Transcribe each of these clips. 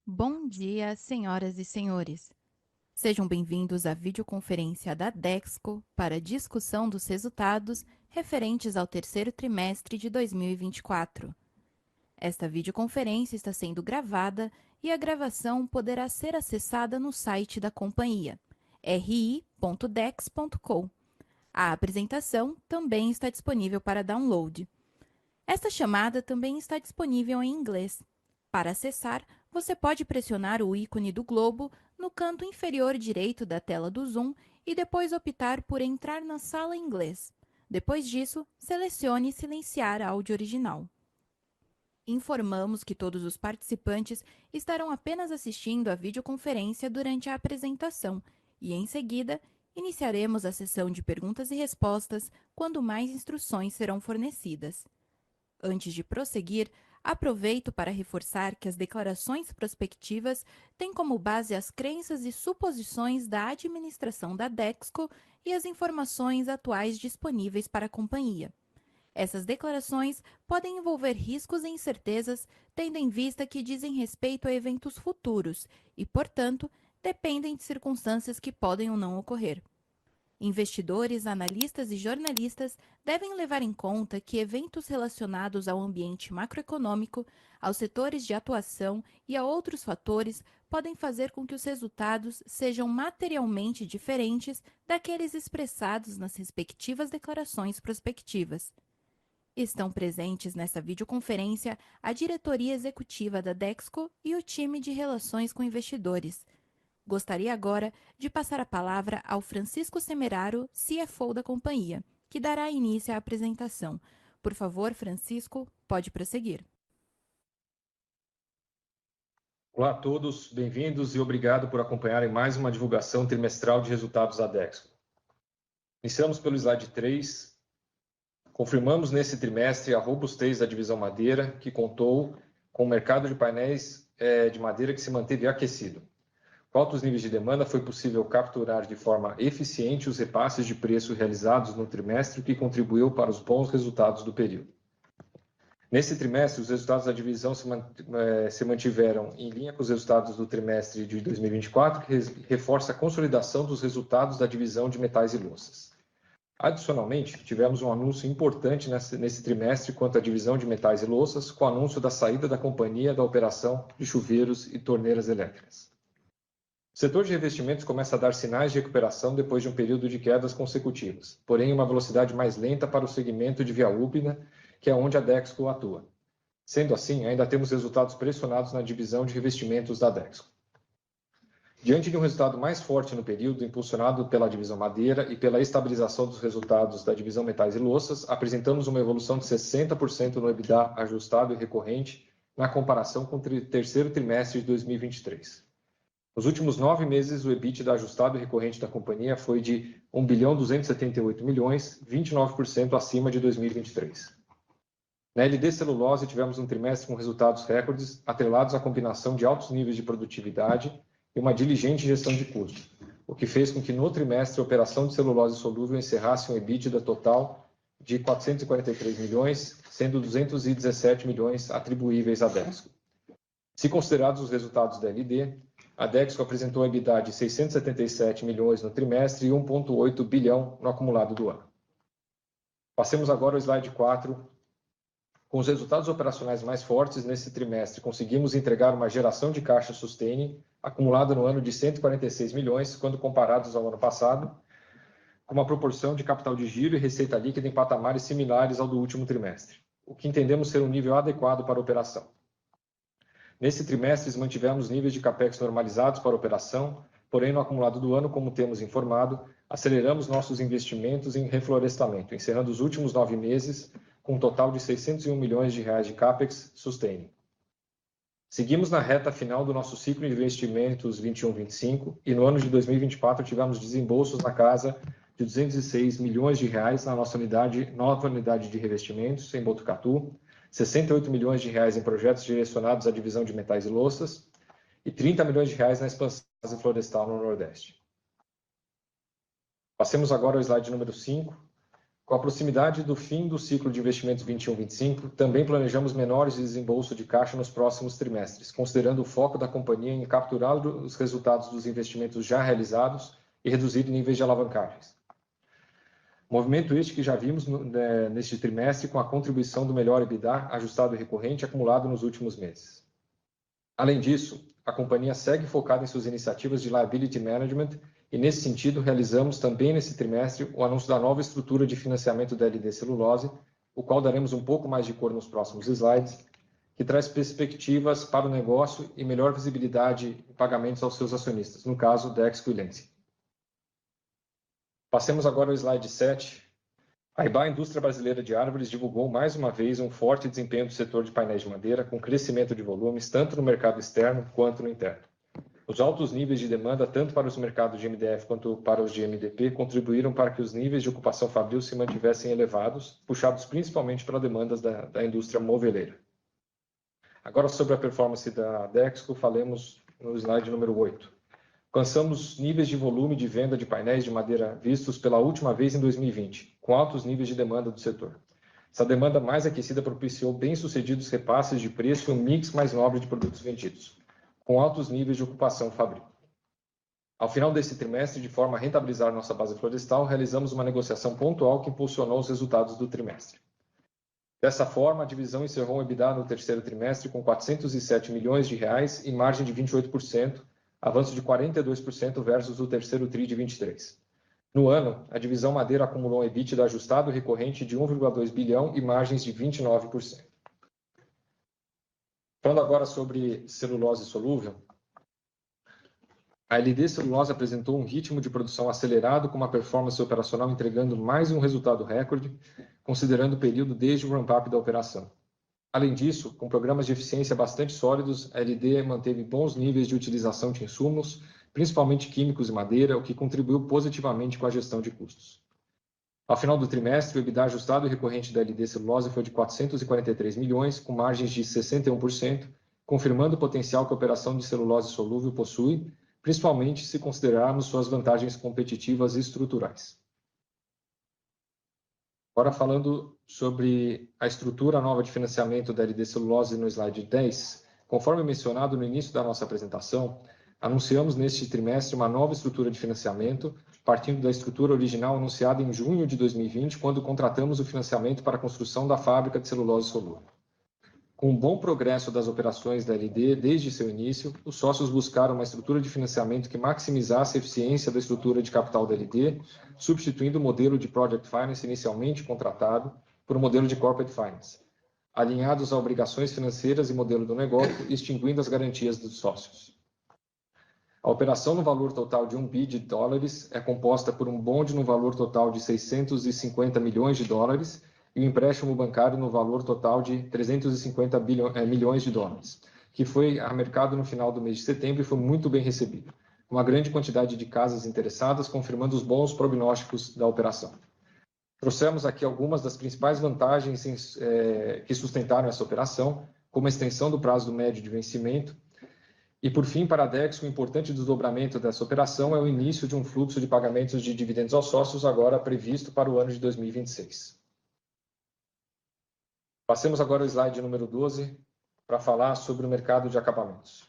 Bom dia, senhoras e senhores. Sejam bem-vindos à videoconferência da Dexco para a discussão dos resultados referentes ao terceiro trimestre de 2024. Esta videoconferência está sendo gravada e a gravação poderá ser acessada no site da companhia, ri.dex.com. A apresentação também está disponível para download. Esta chamada também está disponível em inglês. Para acessar, você pode pressionar o ícone do globo no canto inferior direito da tela do Zoom e depois optar por entrar na sala em inglês. Depois disso, selecione silenciar áudio original. Informamos que todos os participantes estarão apenas assistindo a videoconferência durante a apresentação e, em seguida, iniciaremos a sessão de perguntas e respostas quando mais instruções serão fornecidas. Antes de prosseguir, aproveito para reforçar que as declarações prospectivas têm como base as crenças e suposições da administração da Dexco e as informações atuais disponíveis para a companhia. Essas declarações podem envolver riscos e incertezas, tendo em vista que dizem respeito a eventos futuros e, portanto, dependem de circunstâncias que podem ou não ocorrer. Investidores, analistas e jornalistas devem levar em conta que eventos relacionados ao ambiente macroeconômico, aos setores de atuação e a outros fatores podem fazer com que os resultados sejam materialmente diferentes daqueles expressados nas respectivas declarações prospectivas. Estão presentes nesta videoconferência a diretoria executiva da Dexco e o time de relações com investidores. Gostaria agora de passar a palavra ao Francisco Semeraro, CFO da companhia, que dará início à apresentação. Por favor, Francisco, pode prosseguir. Olá a todos, bem-vindos e obrigado por acompanharem mais uma divulgação trimestral de resultados da Dexco. Iniciamos pelo slide 3. Confirmamos nesse trimestre a robustez da divisão madeira, que contou com o mercado de painéis de madeira que se manteve aquecido. Com altos níveis de demanda, foi possível capturar de forma eficiente os repasses de preço realizados no trimestre, o que contribuiu para os bons resultados do período. Nesse trimestre, os resultados da divisão se mantiveram em linha com os resultados do trimestre de 2024, que reforça a consolidação dos resultados da divisão de metais e louças. Adicionalmente, tivemos um anúncio importante nesse trimestre quanto à divisão de metais e louças, com o anúncio da saída da companhia da operação de chuveiros e torneiras elétricas. O setor de revestimentos começa a dar sinais de recuperação depois de um período de quedas consecutivas, porém uma velocidade mais lenta para o segmento de via úmida, que é onde a Dexco atua. Sendo assim, ainda temos resultados pressionados na divisão de revestimentos da Dexco. Diante de um resultado mais forte no período, impulsionado pela divisão madeira e pela estabilização dos resultados da divisão metais e louças, apresentamos uma evolução de 60% no EBITDA ajustado e recorrente na comparação com o terceiro trimestre de 2023. Nos últimos 9 meses, o EBITDA ajustado e recorrente da companhia foi de 1.278 bilhões, 29% acima de 2023. Na LD Celulose, tivemos um trimestre com resultados recordes, atrelados à combinação de altos níveis de produtividade e uma diligente gestão de custos, o que fez com que no trimestre a operação de celulose solúvel encerrasse um EBITDA total de 443 milhões, sendo 217 milhões atribuíveis à Dexco. Se considerados os resultados da LD, a Dexco apresentou um EBITDA de 677 milhões no trimestre e 1,8 bilhão no acumulado do ano. Passemos agora ao slide 4. Com os resultados operacionais mais fortes nesse trimestre, conseguimos entregar uma geração de caixa sustaining acumulada no ano de 146 milhões, quando comparados ao ano passado, com uma proporção de capital de giro e receita líquida em patamares similares ao do último trimestre, o que entendemos ser um nível adequado para a operação. Nesse trimestre, mantivemos níveis de CAPEX normalizados para a operação, porém, no acumulado do ano, como temos informado, aceleramos nossos investimentos em reflorestamento, encerrando os últimos 9 meses com um total de 601 milhões de reais de CAPEX sustaining. Seguimos na reta final do nosso ciclo de investimentos 21-25 e no ano de 2024 tivemos desembolsos na casa de 206 milhões de reais na nossa nova unidade de revestimentos em Botucatu, 68 milhões de reais em projetos direcionados à divisão de metais e louças e 30 milhões de reais na expansão florestal no Nordeste. Passemos agora ao slide número 5. Com a proximidade do fim do ciclo de investimentos 21-25, também planejamos menores desembolso de caixa nos próximos trimestres, considerando o foco da companhia em capturar os resultados dos investimentos já realizados e reduzir níveis de alavancagens. Movimento este que já vimos neste trimestre com a contribuição do melhor EBITDA ajustado e recorrente acumulado nos últimos meses. Além disso, a companhia segue focada em suas iniciativas de liability management e, nesse sentido, realizamos também nesse trimestre o anúncio da nova estrutura de financiamento da LD Celulose, o qual daremos um pouco mais de cor nos próximos slides, que traz perspectivas para o negócio e melhor visibilidade em pagamentos aos seus acionistas, no caso, Dexco e Lenzing. Passemos agora ao slide 7. A IBA Indústria Brasileira de Árvores divulgou mais uma vez um forte desempenho do setor de painéis de madeira, com crescimento de volumes tanto no mercado externo quanto no interno. Os altos níveis de demanda, tanto para os mercados de MDF quanto para os de MDP, contribuíram para que os níveis de ocupação fabril se mantivessem elevados, puxados principalmente pelas demandas da indústria moveleira. Agora, sobre a performance da Dexco, falemos no slide número 8. Alcançamos níveis de volume de venda de painéis de madeira vistos pela última vez em 2020, com altos níveis de demanda do setor. Essa demanda mais aquecida propiciou bem-sucedidos repasses de preço e um mix mais nobre de produtos vendidos, com altos níveis de ocupação fabril. Ao final desse trimestre, de forma a rentabilizar nossa base florestal, realizamos uma negociação pontual que impulsionou os resultados do trimestre. Dessa forma, a divisão encerrou o EBITDA no terceiro trimestre com R$ 407 milhões e margem de 28%, avanço de 42% versus o terceiro TRI de 23. No ano, a divisão Madeira acumulou um EBITDA ajustado recorrente de 1,2 bilhão e margens de 29%. Falando agora sobre celulose solúvel, a LD Celulose apresentou um ritmo de produção acelerado com uma performance operacional entregando mais um resultado recorde, considerando o período desde o ramp-up da operação. Além disso, com programas de eficiência bastante sólidos, a LD manteve bons níveis de utilização de insumos, principalmente químicos e madeira, o que contribuiu positivamente com a gestão de custos. Ao final do trimestre, o EBITDA ajustado e recorrente da LD Celulose foi de 443 milhões, com margens de 61%, confirmando o potencial que a operação de celulose solúvel possui, principalmente se considerarmos suas vantagens competitivas e estruturais. Agora, falando sobre a estrutura nova de financiamento da LD Celulose no slide 10, conforme mencionado no início da nossa apresentação, anunciamos neste trimestre uma nova estrutura de financiamento, partindo da estrutura original anunciada em junho de 2020, quando contratamos o financiamento para a construção da fábrica de celulose solúvel. Com um bom progresso das operações da LD desde seu início, os sócios buscaram uma estrutura de financiamento que maximizasse a eficiência da estrutura de capital da LD, substituindo o modelo de Project Finance inicialmente contratado por um modelo de Corporate Finance, alinhados a obrigações financeiras e modelo do negócio, extinguindo as garantias dos sócios. A operação no valor total de $1 bilhão é composta por um bonde no valor total de $650 milhões e um empréstimo bancário no valor total de $350 milhões, que foi a mercado no final do mês de setembro e foi muito bem recebido, com uma grande quantidade de casas interessadas, confirmando os bons prognósticos da operação. Trouxemos aqui algumas das principais vantagens que sustentaram essa operação, como a extensão do prazo do médio de vencimento, e, por fim, para a Dexco, o importante desdobramento dessa operação é o início de um fluxo de pagamentos de dividendos aos sócios, agora previsto para o ano de 2026. Passemos agora ao slide número 12 para falar sobre o mercado de acabamentos.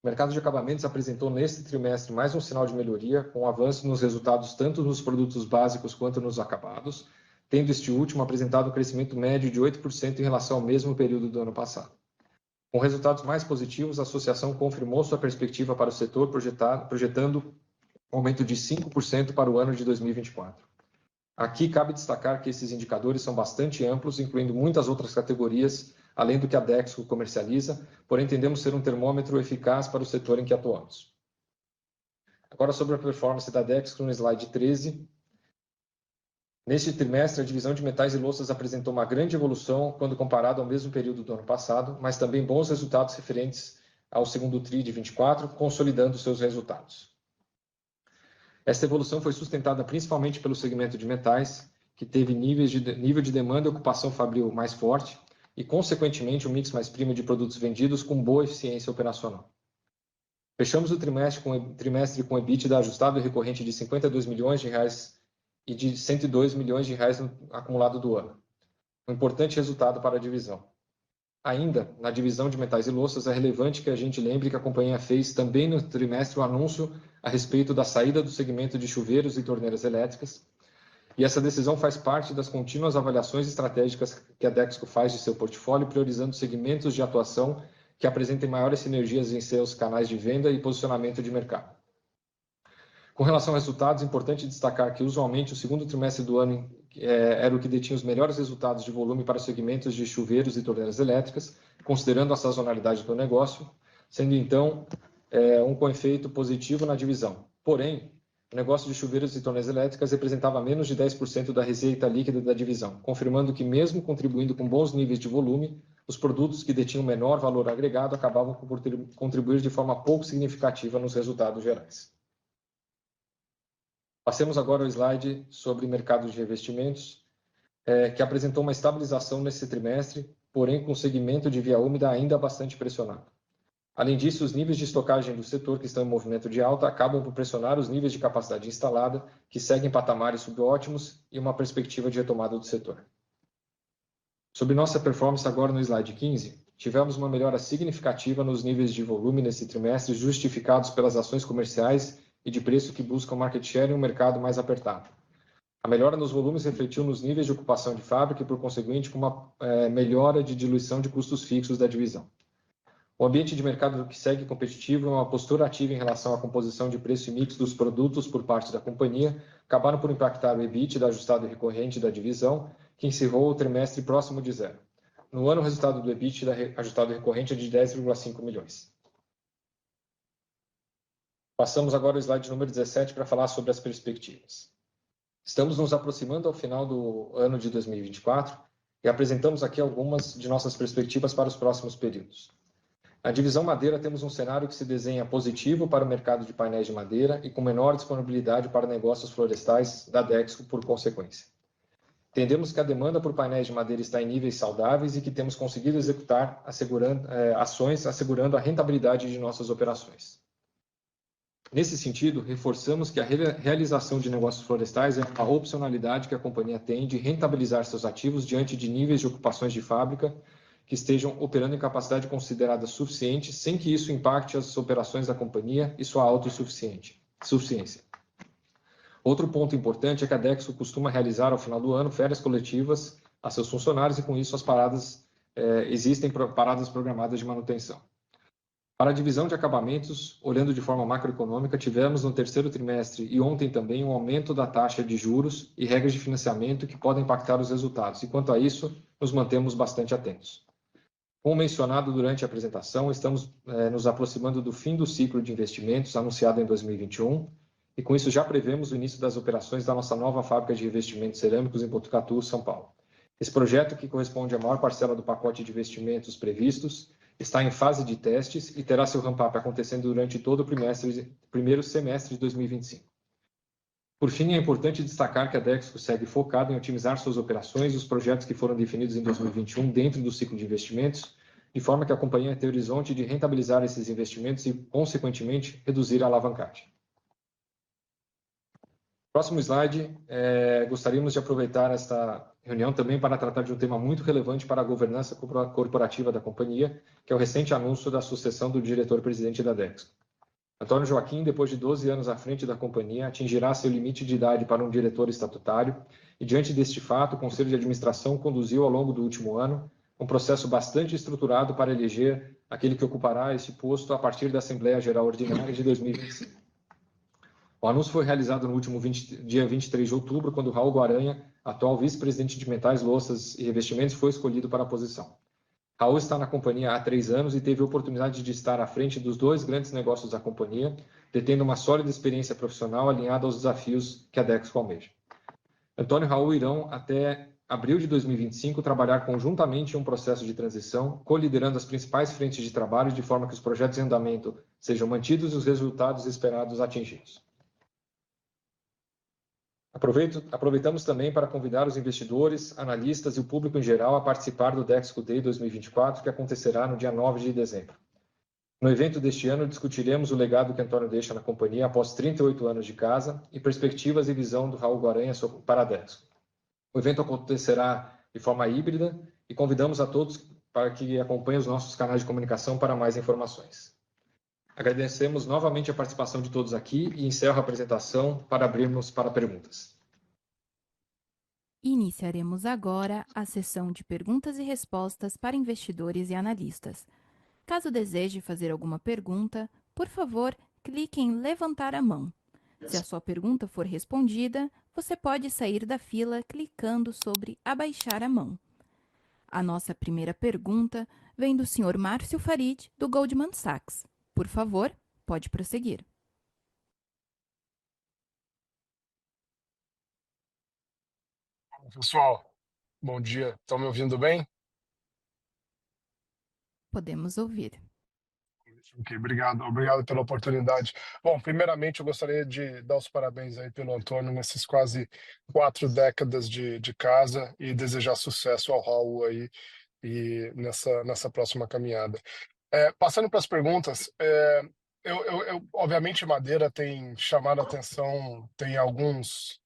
O mercado de acabamentos apresentou neste trimestre mais um sinal de melhoria, com avanço nos resultados tanto nos produtos básicos quanto nos acabados, tendo este último apresentado um crescimento médio de 8% em relação ao mesmo período do ano passado. Com resultados mais positivos, a associação confirmou sua perspectiva para o setor, projetando um aumento de 5% para o ano de 2024. Aqui cabe destacar que esses indicadores são bastante amplos, incluindo muitas outras categorias, além do que a Dexco comercializa, porém entendemos ser um termômetro eficaz para o setor em que atuamos. Agora sobre a performance da Dexco no slide 13. Neste trimestre, a divisão de metais e louças apresentou uma grande evolução quando comparado ao mesmo período do ano passado, mas também bons resultados referentes ao segundo TRI de 24, consolidando seus resultados. Esta evolução foi sustentada principalmente pelo segmento de metais, que teve nível de demanda e ocupação fabril mais forte e, consequentemente, um mix mais premium de produtos vendidos com boa eficiência operacional. Fechamos o trimestre com EBITDA ajustado e recorrente de R$ 52 milhões e de R$ 102 milhões no acumulado do ano. Um importante resultado para a divisão. Ainda, na divisão de metais e louças, é relevante que a gente lembre que a companhia fez também no trimestre um anúncio a respeito da saída do segmento de chuveiros e torneiras elétricas, e essa decisão faz parte das contínuas avaliações estratégicas que a Dexco faz de seu portfólio, priorizando segmentos de atuação que apresentem maiores sinergias em seus canais de venda e posicionamento de mercado. Com relação a resultados, é importante destacar que, usualmente, o segundo trimestre do ano era o que detinha os melhores resultados de volume para segmentos de chuveiros e torneiras elétricas, considerando a sazonalidade do negócio, sendo, então, com efeito positivo na divisão. Porém, o negócio de chuveiros e torneiras elétricas representava menos de 10% da receita líquida da divisão, confirmando que, mesmo contribuindo com bons níveis de volume, os produtos que detinham menor valor agregado acabavam por contribuir de forma pouco significativa nos resultados gerais. Passemos agora ao slide sobre mercado de revestimentos, que apresentou uma estabilização nesse trimestre, porém com o segmento de via úmida ainda bastante pressionado. Além disso, os níveis de estocagem do setor que estão em movimento de alta acabam por pressionar os níveis de capacidade instalada, que seguem patamares subótimos e uma perspectiva de retomada do setor. Sobre nossa performance agora no slide 15, tivemos uma melhora significativa nos níveis de volume nesse trimestre, justificados pelas ações comerciais e de preço que buscam market share em um mercado mais apertado. A melhora nos volumes refletiu nos níveis de ocupação de fábrica e, por conseguinte, com uma melhora de diluição de custos fixos da divisão. O ambiente de mercado que segue competitivo e uma postura ativa em relação à composição de preço e mix dos produtos por parte da companhia acabaram por impactar o EBITDA ajustado recorrente da divisão, que encerrou o trimestre próximo de zero. No ano, o resultado do EBITDA ajustado recorrente é de 10,5 milhões. Passamos agora ao slide número 17 para falar sobre as perspectivas. Estamos nos aproximando ao final do ano de 2024 e apresentamos aqui algumas de nossas perspectivas para os próximos períodos. Na divisão madeira, temos um cenário que se desenha positivo para o mercado de painéis de madeira e com menor disponibilidade para negócios florestais da Dexco por consequência. Entendemos que a demanda por painéis de madeira está em níveis saudáveis e que temos conseguido executar ações assegurando a rentabilidade de nossas operações. Nesse sentido, reforçamos que a realização de negócios florestais é a opcionalidade que a companhia tem de rentabilizar seus ativos diante de níveis de ocupações de fábrica que estejam operando em capacidade considerada suficiente, sem que isso impacte as operações da companhia e sua autossuficiência. Outro ponto importante é que a Dexco costuma realizar ao final do ano férias coletivas a seus funcionários e, com isso, existem paradas programadas de manutenção. Para a divisão de acabamentos, olhando de forma macroeconômica, tivemos no terceiro trimestre e ontem também um aumento da taxa de juros e regras de financiamento que podem impactar os resultados. E quanto a isso, nos mantemos bastante atentos. Como mencionado durante a apresentação, estamos nos aproximando do fim do ciclo de investimentos anunciado em 2021 e com isso já prevemos o início das operações da nossa nova fábrica de revestimentos cerâmicos em Botucatu, São Paulo. Esse projeto, que corresponde à maior parcela do pacote de investimentos previstos, está em fase de testes e terá seu ramp-up acontecendo durante todo o primeiro semestre de 2025. Por fim, é importante destacar que a Dexco segue focada em otimizar suas operações e os projetos que foram definidos em 2021 dentro do ciclo de investimentos, de forma que a companhia tenha o horizonte de rentabilizar esses investimentos e, consequentemente, reduzir a alavancagem. Próximo slide, gostaríamos de aproveitar esta reunião também para tratar de um tema muito relevante para a governança corporativa da companhia, que é o recente anúncio da sucessão do diretor-presidente da Dexco. Antônio Joaquim, depois de 12 anos à frente da companhia, atingirá seu limite de idade para um diretor estatutário e, diante deste fato, o Conselho de Administração conduziu ao longo do último ano um processo bastante estruturado para eleger aquele que ocupará este posto a partir da Assembleia Geral Ordinária de 2025. O anúncio foi realizado no último dia 23 de outubro, quando Raul Guaranha, atual vice-presidente de metais, louças e revestimentos, foi escolhido para a posição. Raul está na companhia há 3 anos e teve a oportunidade de estar à frente dos 2 grandes negócios da companhia, detendo uma sólida experiência profissional alinhada aos desafios que a Dexco almeja. Antônio e Raul irão, até abril de 2025, trabalhar conjuntamente em um processo de transição, coliderando as principais frentes de trabalho de forma que os projetos em andamento sejam mantidos e os resultados esperados atingidos. Aproveitamos também para convidar os investidores, analistas e o público em geral a participar do Dexco Day 2024, que acontecerá no dia 9 de dezembro. No evento deste ano, discutiremos o legado que Antônio deixa na companhia após 38 anos de casa e perspectivas e visão do Raul Guaranha para a Dexco. O evento acontecerá de forma híbrida e convidamos a todos para que acompanhem os nossos canais de comunicação para mais informações. Agradecemos novamente a participação de todos aqui e encerro a apresentação para abrirmos para perguntas. Iniciaremos agora a sessão de perguntas e respostas para investidores e analistas. Caso deseje fazer alguma pergunta, por favor, clique em levantar a mão. Se a sua pergunta for respondida, você pode sair da fila clicando sobre abaixar a mão. A nossa primeira pergunta vem do Sr. Márcio Farid, do Goldman Sachs. Por favor, pode prosseguir. Pessoal, bom dia. Estão me ouvindo bem? Podemos ouvir. Ok, obrigado. Obrigado pela oportunidade. Bom, primeiramente eu gostaria de dar os parabéns aí pelo Antônio nesses quase 4 décadas de casa e desejar sucesso ao Raul aí e nessa próxima caminhada. Passando para as perguntas, obviamente madeira tem chamado a atenção, tem alguns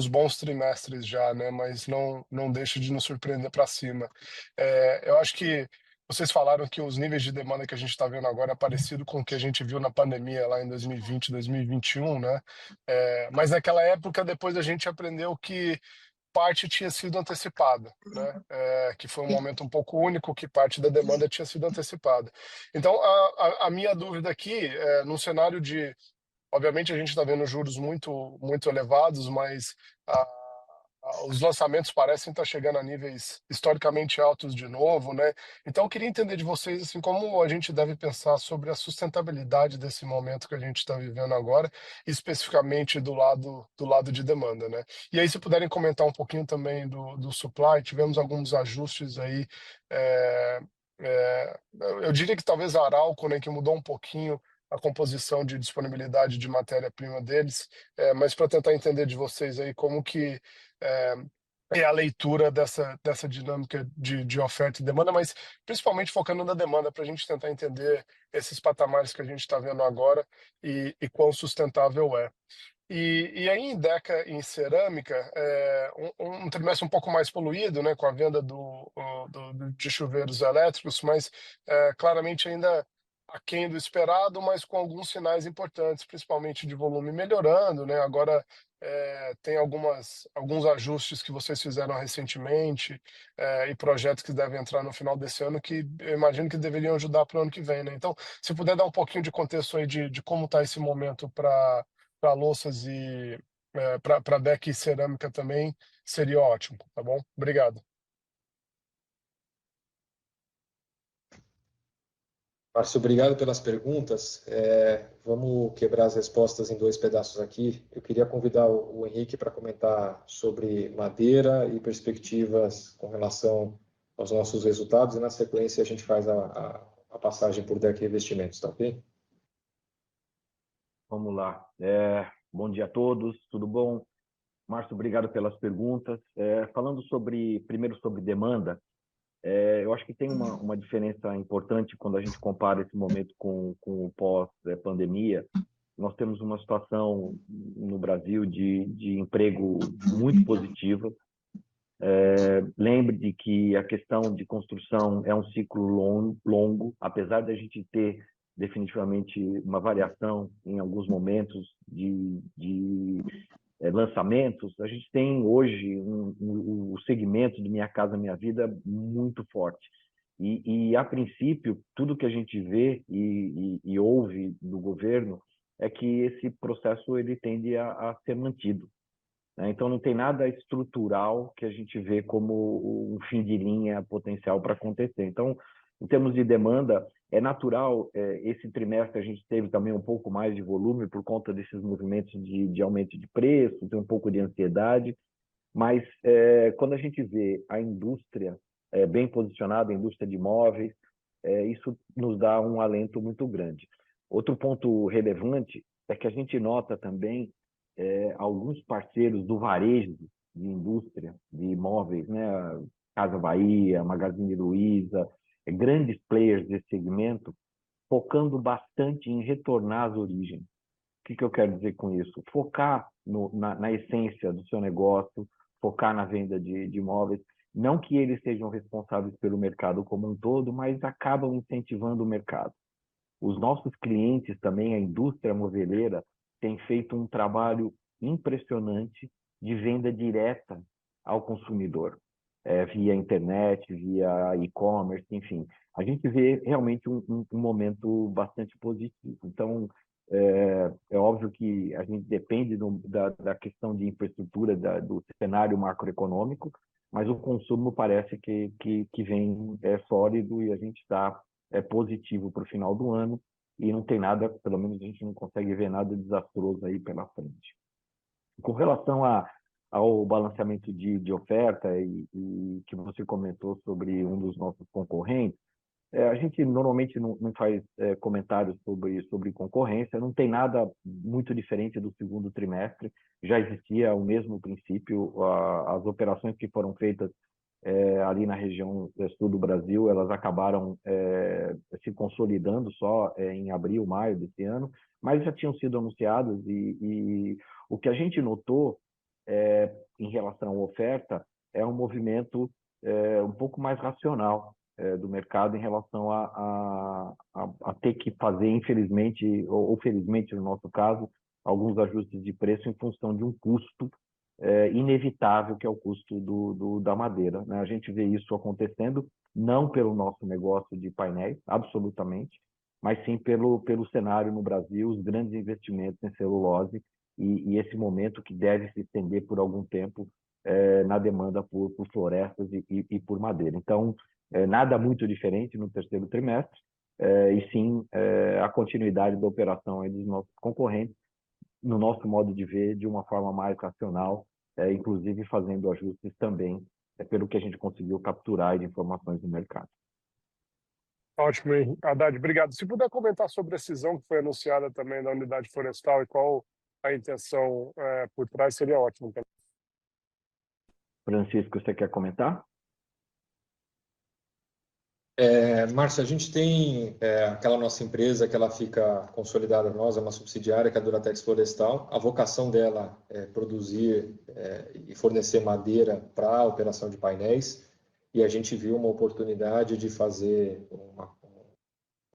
bons trimestres já, né? Mas não deixa de nos surpreender para cima. Eu acho que vocês falaram que os níveis de demanda que a gente está vendo agora é parecido com o que a gente viu na pandemia lá em 2020, 2021, né? Mas naquela época, depois a gente aprendeu que parte tinha sido antecipada, né? Que foi um momento um pouco único, que parte da demanda tinha sido antecipada. Então, a minha dúvida aqui, num cenário de, obviamente a gente está vendo juros muito elevados, mas os lançamentos parecem estar chegando a níveis historicamente altos de novo, né? Então, eu queria entender de vocês assim, como a gente deve pensar sobre a sustentabilidade desse momento que a gente está vivendo agora, especificamente do lado de demanda, né? E aí, se puderem comentar um pouquinho também do supply, tivemos alguns ajustes aí. é, eu diria que talvez a Arauco, né, que mudou um pouquinho a composição de disponibilidade de matéria-prima deles, mas para tentar entender de vocês aí como que é, é a leitura dessa dinâmica de oferta e demanda, mas principalmente focando na demanda, para a gente tentar entender esses patamares que a gente está vendo agora e quão sustentável é. E aí em Deca, em cerâmica, um trimestre um pouco mais poluído, né, com a venda de chuveiros elétricos, mas claramente ainda aquém do esperado, mas com alguns sinais importantes, principalmente de volume melhorando, né? Agora tem alguns ajustes que vocês fizeram recentemente e projetos que devem entrar no final desse ano que eu imagino que deveriam ajudar para o ano que vem, né? Então, se puder dar um pouquinho de contexto aí de como está esse momento para louças e para deck e cerâmica também, seria ótimo, tá bom? Obrigado. Márcio, obrigado pelas perguntas. Vamos quebrar as respostas em dois pedaços aqui. Eu queria convidar o Henrique para comentar sobre madeira e perspectivas com relação aos nossos resultados, e na sequência a gente faz a passagem por DEC Investimentos, tá ok? Vamos lá. Bom dia a todos, tudo bom? Márcio, obrigado pelas perguntas. Falando primeiro sobre demanda, eu acho que tem uma diferença importante quando a gente compara esse momento com o pós-pandemia. Nós temos uma situação no Brasil de emprego muito positiva. Lembre de que a questão de construção é um ciclo longo, apesar de a gente ter definitivamente uma variação em alguns momentos de lançamentos, a gente tem hoje o segmento de Minha Casa Minha Vida muito forte. E a princípio, tudo que a gente vê e ouve do governo é que esse processo ele tende a ser mantido, né? Então, não tem nada estrutural que a gente vê como um fim de linha potencial para acontecer. Então, em termos de demanda, é natural, esse trimestre a gente teve também um pouco mais de volume por conta desses movimentos de aumento de preço, tem um pouco de ansiedade, mas quando a gente vê a indústria bem posicionada, a indústria de imóveis, isso nos dá um alento muito grande. Outro ponto relevante é que a gente nota também alguns parceiros do varejo de indústria de imóveis, né? Casa Bahia, Magazine Luiza, grandes players desse segmento, focando bastante em retornar às origens. O que eu quero dizer com isso? Focar na essência do seu negócio, focar na venda de imóveis. Não que eles sejam responsáveis pelo mercado como um todo, mas acabam incentivando o mercado. Os nossos clientes também, a indústria moveleira, tem feito um trabalho impressionante de venda direta ao consumidor, via internet, via e-commerce, enfim. A gente vê realmente um momento bastante positivo. Então, é óbvio que a gente depende da questão de infraestrutura, do cenário macroeconômico, mas o consumo parece que vem sólido e a gente está positivo para o final do ano e não tem nada, pelo menos a gente não consegue ver nada desastroso aí pela frente. Com relação ao balanceamento de oferta e que você comentou sobre um dos nossos concorrentes, a gente normalmente não faz comentários sobre concorrência, não tem nada muito diferente do segundo trimestre, já existia o mesmo princípio, as operações que foram feitas ali na região sul do Brasil, elas acabaram se consolidando só em abril, maio desse ano, mas já tinham sido anunciadas e o que a gente notou em relação à oferta é um movimento um pouco mais racional do mercado em relação a ter que fazer, infelizmente, ou felizmente no nosso caso, alguns ajustes de preço em função de um custo inevitável, que é o custo da madeira, né? A gente vê isso acontecendo não pelo nosso negócio de painéis, absolutamente, mas sim pelo cenário no Brasil, os grandes investimentos em celulose e esse momento que deve se estender por algum tempo na demanda por florestas e por madeira. Então, nada muito diferente no terceiro trimestre, e sim a continuidade da operação aí dos nossos concorrentes, no nosso modo de ver, de uma forma mais racional, inclusive fazendo ajustes também pelo que a gente conseguiu capturar de informações do mercado. Ótimo, hein? Haddad, obrigado. Se puder comentar sobre a cisão que foi anunciada também da unidade florestal e qual a intenção por trás, seria ótimo também. Francisco, você quer comentar? Márcio, a gente tem aquela nossa empresa que ela fica consolidada nós, é uma subsidiária, que é a Duratex Florestal. A vocação dela é produzir e fornecer madeira para a operação de painéis, e a gente viu uma oportunidade de fazer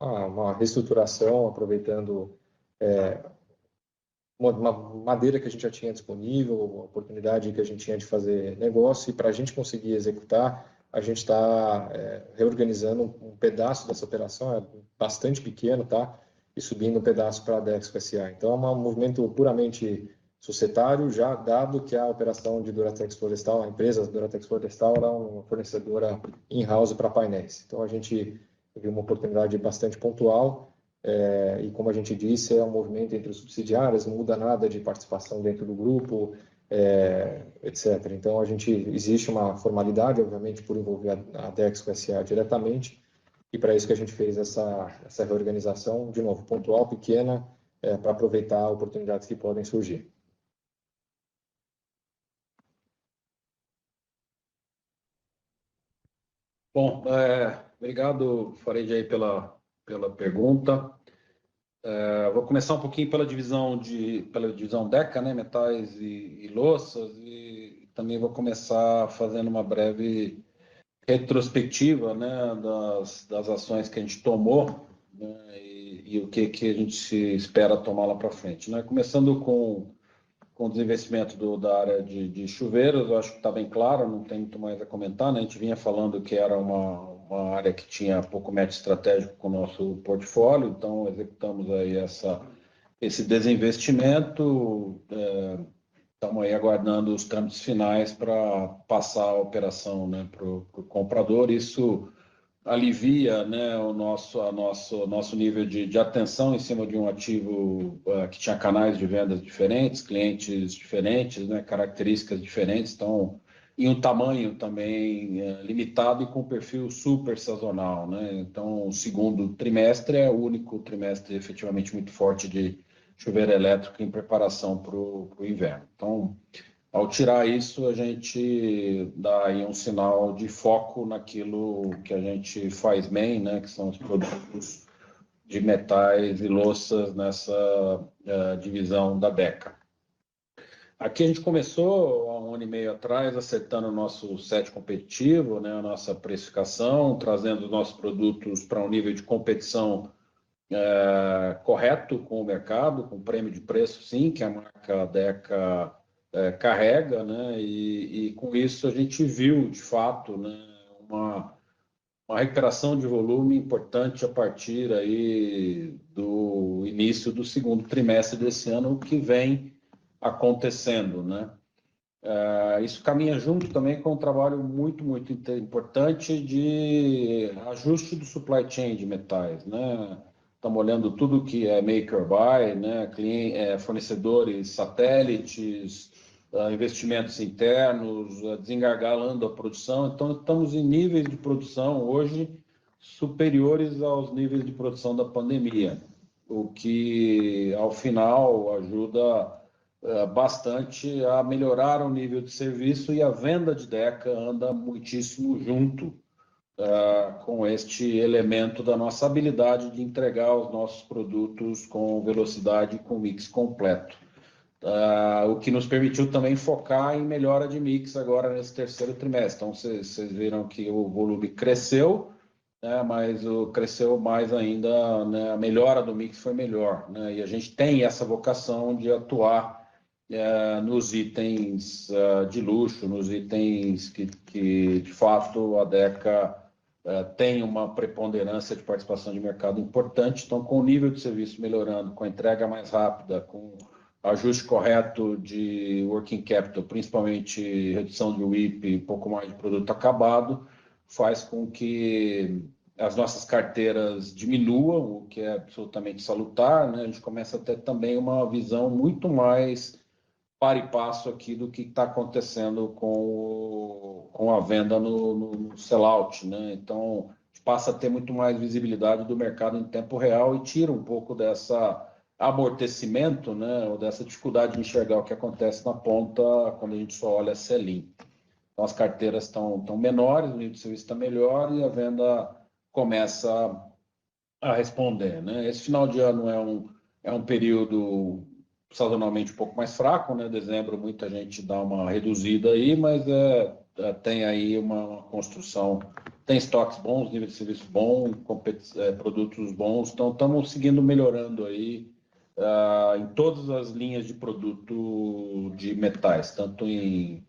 uma reestruturação, aproveitando uma madeira que a gente já tinha disponível, uma oportunidade que a gente tinha de fazer negócio, e para a gente conseguir executar, a gente está reorganizando um pedaço dessa operação, é bastante pequeno, tá? E subindo um pedaço para a Dexco S.A. Então, é um movimento puramente societário, já dado que a operação de Duratex Florestal, a empresa Duratex Florestal, ela é uma fornecedora in-house para painéis. Então, a gente viu uma oportunidade bastante pontual, e como a gente disse, é um movimento entre os subsidiários, não muda nada de participação dentro do grupo, etc. Então, existe uma formalidade, obviamente, por envolver a Dexco S.A. diretamente, e para isso que a gente fez essa reorganização, de novo, pontual, pequena, para aproveitar oportunidades que podem surgir. Bom, obrigado, Farid, aí pela pergunta. Vou começar um pouquinho pela divisão DECA, né, metais e louças, e também vou começar fazendo uma breve retrospectiva, né, das ações que a gente tomou, né, e o que a gente espera tomar lá para frente, né? Começando com o desinvestimento da área de chuveiros, eu acho que está bem claro, não tem muito mais a comentar, né? A gente vinha falando que era uma área que tinha pouco match estratégico com o nosso portfólio, então executamos aí esse desinvestimento, estamos aí aguardando os trâmites finais para passar a operação, né, para o comprador. Isso alivia, né, o nosso nível de atenção em cima de um ativo que tinha canais de vendas diferentes, clientes diferentes, né, características diferentes, então, e um tamanho também limitado e com perfil super sazonal, né? Então, o segundo trimestre é o único trimestre efetivamente muito forte de chuveiro elétrico em preparação para o inverno. Então, ao tirar isso, a gente dá aí um sinal de foco naquilo que a gente faz bem, né, que são os produtos de metais e louças nessa divisão da Deca. Aqui a gente começou há 1 ano e meio atrás, acertando o nosso set competitivo, né, a nossa precificação, trazendo os nossos produtos para um nível de competição correto com o mercado, com prêmio de preço, sim, que a marca Deca carrega, né, e com isso a gente viu, de fato, né, uma recuperação de volume importante a partir aí do início do segundo trimestre desse ano, o que vem acontecendo, né? Isso caminha junto também com um trabalho muito importante de ajuste do supply chain de metais, né? Estamos olhando tudo que é make or buy, né? Fornecedores, satélites, investimentos internos, desengargalando a produção. Então, estamos em níveis de produção hoje superiores aos níveis de produção da pandemia, o que, ao final, ajuda bastante a melhorar o nível de serviço, e a venda de Deca anda muitíssimo junto com este elemento da nossa habilidade de entregar os nossos produtos com velocidade e com mix completo. O que nos permitiu também focar em melhora de mix agora nesse terceiro trimestre. Então, vocês viram que o volume cresceu, né, mas cresceu mais ainda, né, a melhora do mix foi melhor, né, e a gente tem essa vocação de atuar nos itens de luxo, nos itens que de fato a Deca tem uma preponderância de participação de mercado importante. Então, com o nível de serviço melhorando, com a entrega mais rápida, com ajuste correto de working capital, principalmente redução de WIP, um pouco mais de produto acabado, faz com que as nossas carteiras diminuam, o que é absolutamente salutar, né? A gente começa a ter também uma visão muito mais para e passo aqui do que está acontecendo com a venda no sellout, né? Então, passa a ter muito mais visibilidade do mercado em tempo real e tira um pouco dessa amortecimento, né, ou dessa dificuldade de enxergar o que acontece na ponta quando a gente só olha sell-in. Então, as carteiras estão menores, o nível de serviço está melhor e a venda começa a responder, né? Esse final de ano é um período sazonalmente um pouco mais fraco, né? Dezembro muita gente dá uma reduzida aí, mas tem aí uma construção, tem estoques bons, nível de serviço bom, produtos bons, então estamos seguindo melhorando aí em todas as linhas de produto de metais, tanto em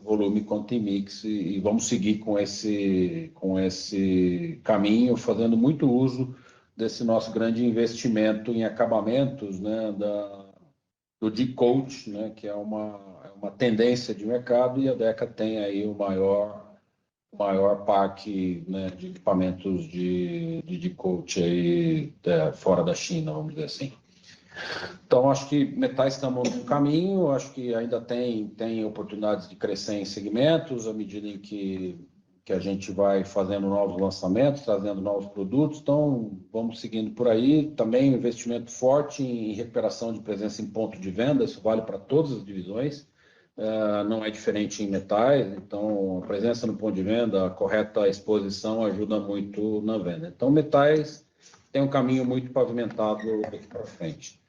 volume quanto em mix, e vamos seguir com esse caminho, fazendo muito uso desse nosso grande investimento em acabamentos, né, do D-Coat, né, que é uma tendência de mercado, e a Deca tem aí o maior parque, né, de equipamentos de D-Coat aí, fora da China, vamos dizer assim. Então, acho que metais estamos no caminho, acho que ainda tem oportunidades de crescer em segmentos, à medida em que a gente vai fazendo novos lançamentos, trazendo novos produtos, então vamos seguindo por aí. Também um investimento forte em recuperação de presença em ponto de venda, isso vale para todas as divisões, não é diferente em metais, então a presença no ponto de venda, a correta exposição ajuda muito na venda. Então, metais tem um caminho muito pavimentado daqui para frente.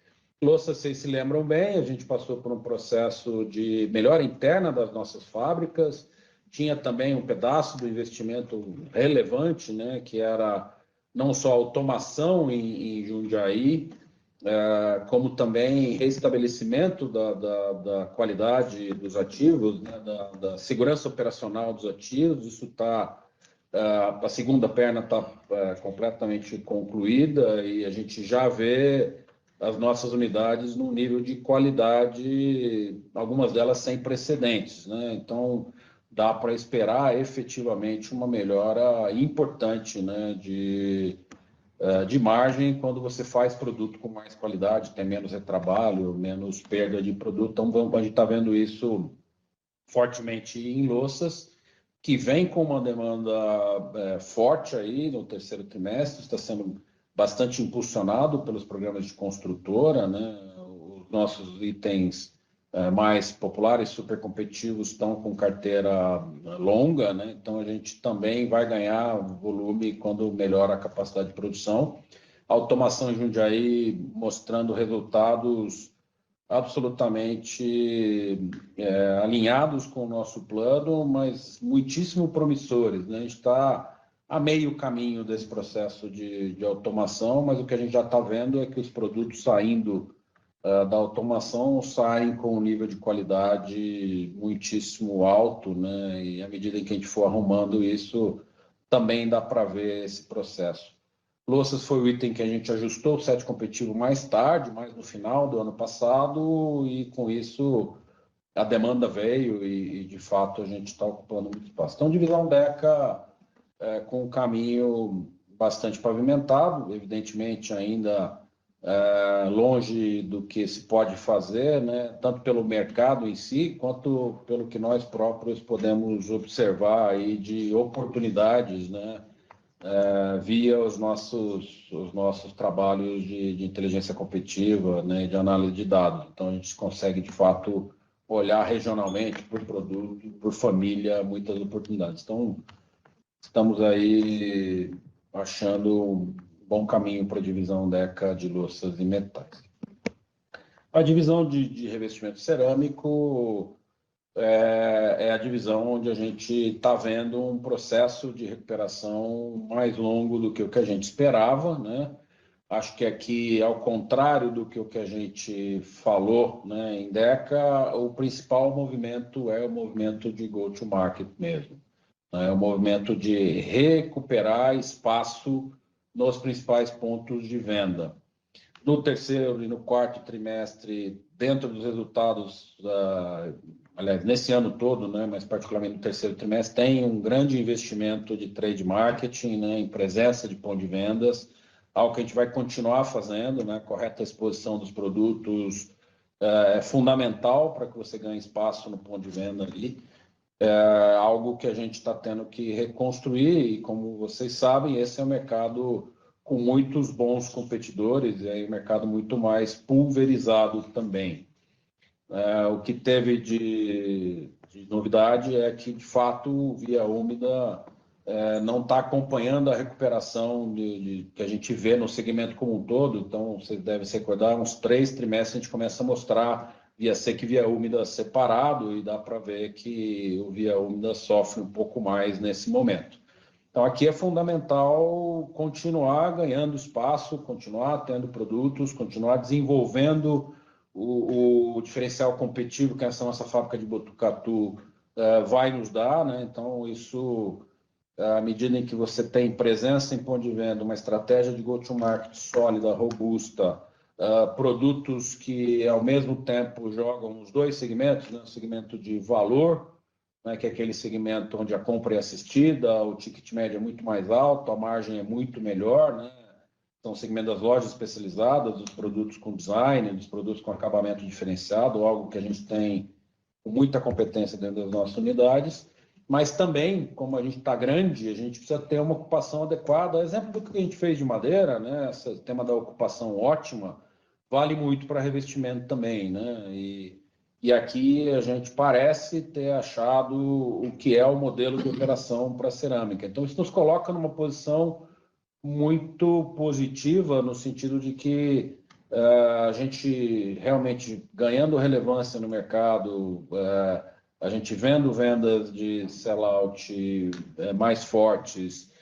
Louça, vocês se lembram bem, a gente passou por um processo de melhora interna das nossas fábricas, tinha também um pedaço do investimento relevante, né, que era não só automação em Jundiaí, como também restabelecimento da qualidade dos ativos, né, da segurança operacional dos ativos. Isso está, a segunda perna está completamente concluída e a gente já vê as nossas unidades num nível de qualidade, algumas delas sem precedentes, né? Então, dá para esperar efetivamente uma melhora importante, né, de margem quando você faz produto com mais qualidade, tem menos retrabalho, menos perda de produto. Então, a gente está vendo isso fortemente em louças, que vem com uma demanda forte aí no terceiro trimestre, está sendo bastante impulsionado pelos programas de construtora, né? Os nossos itens mais populares, super competitivos, estão com carteira longa, né? Então a gente também vai ganhar volume quando melhora a capacidade de produção. a automação em Jundiaí mostrando resultados absolutamente alinhados com o nosso plano, mas muitíssimo promissores, né? A gente está a meio caminho desse processo de automação, mas o que a gente já está vendo é que os produtos saindo da automação saem com um nível de qualidade muitíssimo alto, né? E à medida em que a gente for arrumando isso, também dá para ver esse processo. Louças foi o item que a gente ajustou o set competitivo mais tarde, mais no final do ano passado, e com isso a demanda veio e de fato a gente está ocupando muito espaço. Então, divisão Deca com um caminho bastante pavimentado, evidentemente ainda longe do que se pode fazer, né? Tanto pelo mercado em si, quanto pelo que nós próprios podemos observar aí de oportunidades, né? Via os nossos trabalhos de inteligência competitiva, né? De análise de dados. Então, a gente consegue, de fato, olhar regionalmente por produto, por família, muitas oportunidades. Então, estamos aí achando um bom caminho para a divisão Deca de louças e metais. A divisão de revestimento cerâmico é a divisão onde a gente está vendo um processo de recuperação mais longo do que o que a gente esperava, né? Acho que aqui, ao contrário do que o que a gente falou, né, em Deca, o principal movimento é o movimento de go-to-market mesmo. É o movimento de recuperar espaço nos principais pontos de venda. No terceiro e no quarto trimestre, dentro dos resultados, aliás, nesse ano todo, né, mas particularmente no terceiro trimestre, tem um grande investimento de trade marketing, né, em presença de ponto de vendas, algo que a gente vai continuar fazendo, né, correta exposição dos produtos é fundamental para que você ganhe espaço no ponto de venda ali. Algo que a gente está tendo que reconstruir e, como vocês sabem, esse é um mercado com muitos bons competidores e aí um mercado muito mais pulverizado também. O que teve de novidade é que, de fato, o Via Úmida não está acompanhando a recuperação que a gente vê no segmento como um todo. Então, vocês devem se recordar, uns 3 trimestres a gente começa a mostrar Via Seca e Via Úmida separado e dá para ver que o Via Úmida sofre um pouco mais nesse momento. Então, aqui é fundamental continuar ganhando espaço, continuar tendo produtos, continuar desenvolvendo o diferencial competitivo que essa nossa fábrica de Botucatu vai nos dar, né? Então, isso, à medida em que você tem presença em ponto de venda, uma estratégia de go-to-market sólida, robusta, produtos que, ao mesmo tempo, jogam os dois segmentos, né? O segmento de valor, né? Que é aquele segmento onde a compra é assistida, o ticket médio é muito mais alto, a margem é muito melhor, né? São o segmento das lojas especializadas, dos produtos com design, dos produtos com acabamento diferenciado, algo que a gente tem com muita competência dentro das nossas unidades, mas também, como a gente está grande, a gente precisa ter uma ocupação adequada. Exemplo do que a gente fez de madeira, né? Esse tema da ocupação ótima, vale muito para revestimento também, né? E aqui a gente parece ter achado o que é o modelo de operação para cerâmica. Então, isso nos coloca numa posição muito positiva, no sentido de que a gente realmente ganhando relevância no mercado, a gente vendo vendas de sell-out mais fortes,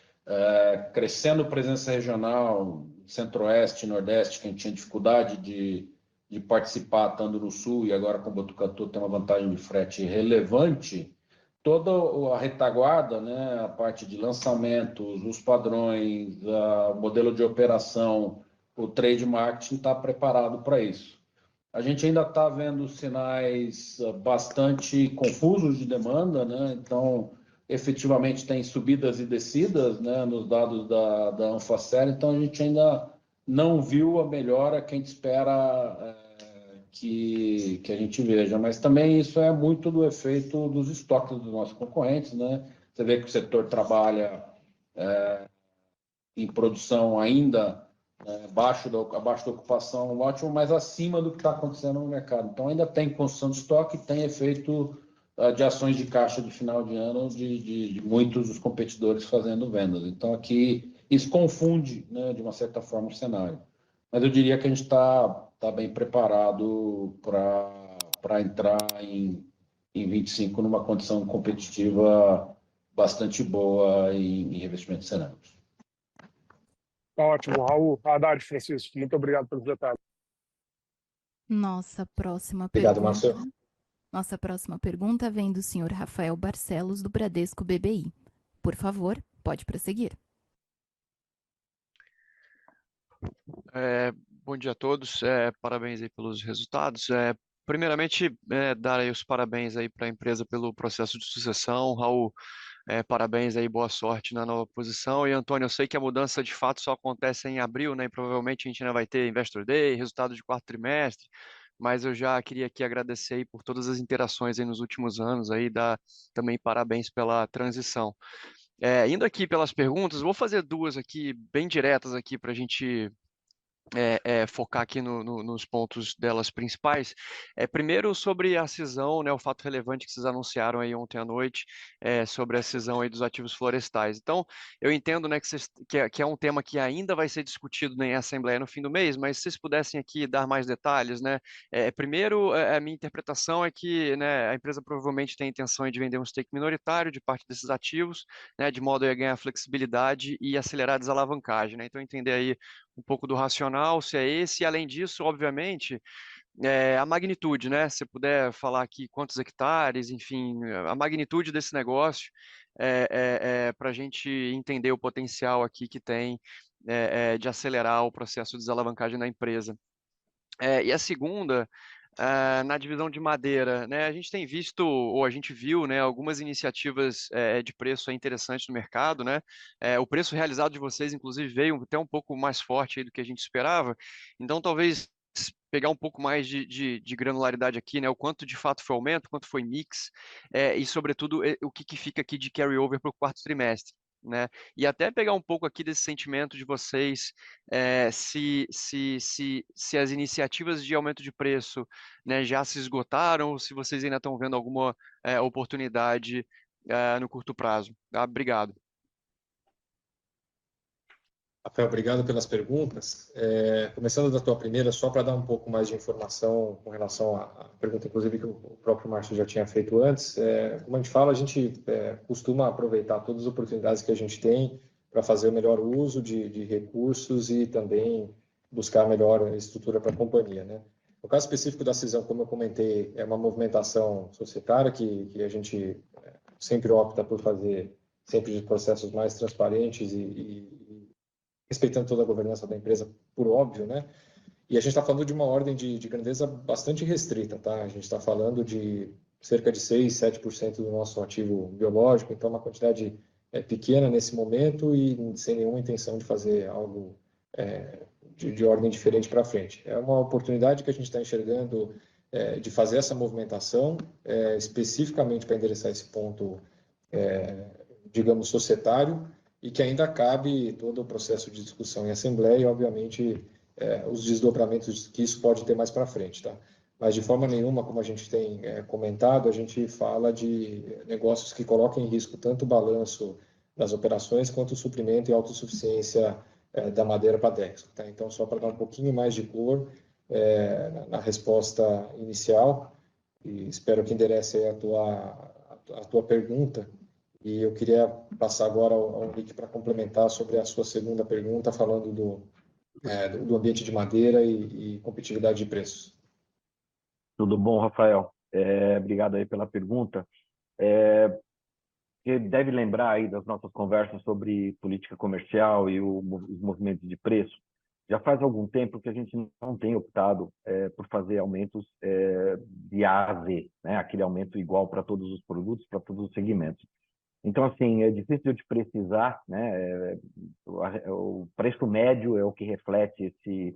crescendo presença regional, Centro-Oeste, Nordeste, que a gente tinha dificuldade de participar estando no Sul, e agora com o Botucatu tem uma vantagem de frete relevante. Toda a retaguarda, né, a parte de lançamentos, os padrões, o modelo de operação, o trade marketing está preparado para isso. A gente ainda está vendo sinais bastante confusos de demanda, né? Então, efetivamente, tem subidas e descidas, né, nos dados da Anfacer, então a gente ainda não viu a melhora que a gente espera que a gente veja, mas também isso é muito do efeito dos estoques dos nossos concorrentes, né? Você vê que o setor trabalha em produção ainda abaixo da ocupação, ótimo, mas acima do que está acontecendo no mercado. Então, ainda tem construção de estoque, tem efeito de ações de caixa de final de ano de muitos dos competidores fazendo vendas. Então, aqui, isso confunde, né, de uma certa forma, o cenário. Mas eu diria que a gente está bem preparado para entrar em 25 numa condição competitiva bastante boa em revestimentos cerâmicos. Ótimo, Raul. Haddad, Francisco, muito obrigado pelos detalhes. Nossa próxima Obrigado, pergunta. Márcio. Nossa próxima pergunta vem do senhor Rafael Barcelos, do Bradesco BBI. Por favor, pode prosseguir. Bom dia a todos, parabéns aí pelos resultados. Primeiramente, dar aí os parabéns aí para a empresa pelo processo de sucessão. Raul, parabéns aí, boa sorte na nova posição. E Antônio, eu sei que a mudança de fato só acontece em abril, né? E provavelmente a gente ainda vai ter Investor Day, resultado de quarto trimestre, mas eu já queria aqui agradecer aí por todas as interações aí nos últimos anos aí, dar também parabéns pela transição. Indo aqui pelas perguntas, vou fazer duas aqui bem diretas aqui para a gente focar aqui nos pontos delas principais. Primeiro, sobre a cisão, né, o fato relevante que vocês anunciaram aí ontem à noite, sobre a cisão aí dos ativos florestais. Então, eu entendo, né, que é um tema que ainda vai ser discutido, né, em Assembleia no fim do mês, mas se vocês pudessem aqui dar mais detalhes, né. Primeiro, a minha interpretação é que, né, a empresa provavelmente tem a intenção de vender um stake minoritário de parte desses ativos, né, de modo a ganhar flexibilidade e acelerar a desalavancagem, né. Então, entender aí um pouco do racional, se é esse, e além disso, obviamente, a magnitude, né? Se puder falar aqui quantos hectares, enfim, a magnitude desse negócio, para a gente entender o potencial aqui que tem de acelerar o processo de desalavancagem da empresa. E a segunda, na divisão de madeira, né, a gente tem visto, ou a gente viu, né, algumas iniciativas de preço interessantes no mercado, né, o preço realizado de vocês, inclusive, veio até um pouco mais forte aí do que a gente esperava, então talvez pegar um pouco mais de granularidade aqui, né, o quanto de fato foi aumento, quanto foi mix, e sobretudo o que fica aqui de carryover para o quarto trimestre. Né? E até pegar um pouco aqui desse sentimento de vocês, se as iniciativas de aumento de preço, né, já se esgotaram ou se vocês ainda estão vendo alguma oportunidade no curto prazo. Tá? Obrigado. Rafael, obrigado pelas perguntas. Começando da tua primeira, só para dar um pouco mais de informação com relação à pergunta, inclusive, que o próprio Márcio já tinha feito antes. Como a gente fala, a gente costuma aproveitar todas as oportunidades que a gente tem para fazer o melhor uso de recursos e também buscar a melhor estrutura para a companhia, né? No caso específico da cisão, como eu comentei, é uma movimentação societária que a gente sempre opta por fazer sempre de processos mais transparentes e respeitando toda a governança da empresa, por óbvio, né? E a gente está falando de uma ordem de grandeza bastante restrita, tá? A gente está falando de cerca de 6, 7% do nosso ativo biológico, então uma quantidade pequena nesse momento e sem nenhuma intenção de fazer algo de ordem diferente para frente. É uma oportunidade que a gente está enxergando de fazer essa movimentação, especificamente para endereçar esse ponto, digamos, societário, e que ainda cabe todo o processo de discussão em assembleia e, obviamente, os desdobramentos que isso pode ter mais para frente, tá? Mas, de forma nenhuma, como a gente tem comentado, a gente fala de negócios que colocam em risco tanto o balanço das operações quanto o suprimento e autossuficiência da madeira para a Dexco, tá? Então, só para dar um pouquinho mais de cor na resposta inicial, e espero que enderece a tua pergunta. E eu queria passar agora ao Rick para complementar sobre a sua segunda pergunta, falando do ambiente de madeira e competitividade de preços. Tudo bom, Rafael? Obrigado aí pela pergunta. Você deve lembrar aí das nossas conversas sobre política comercial e os movimentos de preço. Já faz algum tempo que a gente não tem optado por fazer aumentos de A a Z, né? Aquele aumento igual para todos os produtos, para todos os segmentos. Então, assim, é difícil de precisar, né? O preço médio é o que reflete esse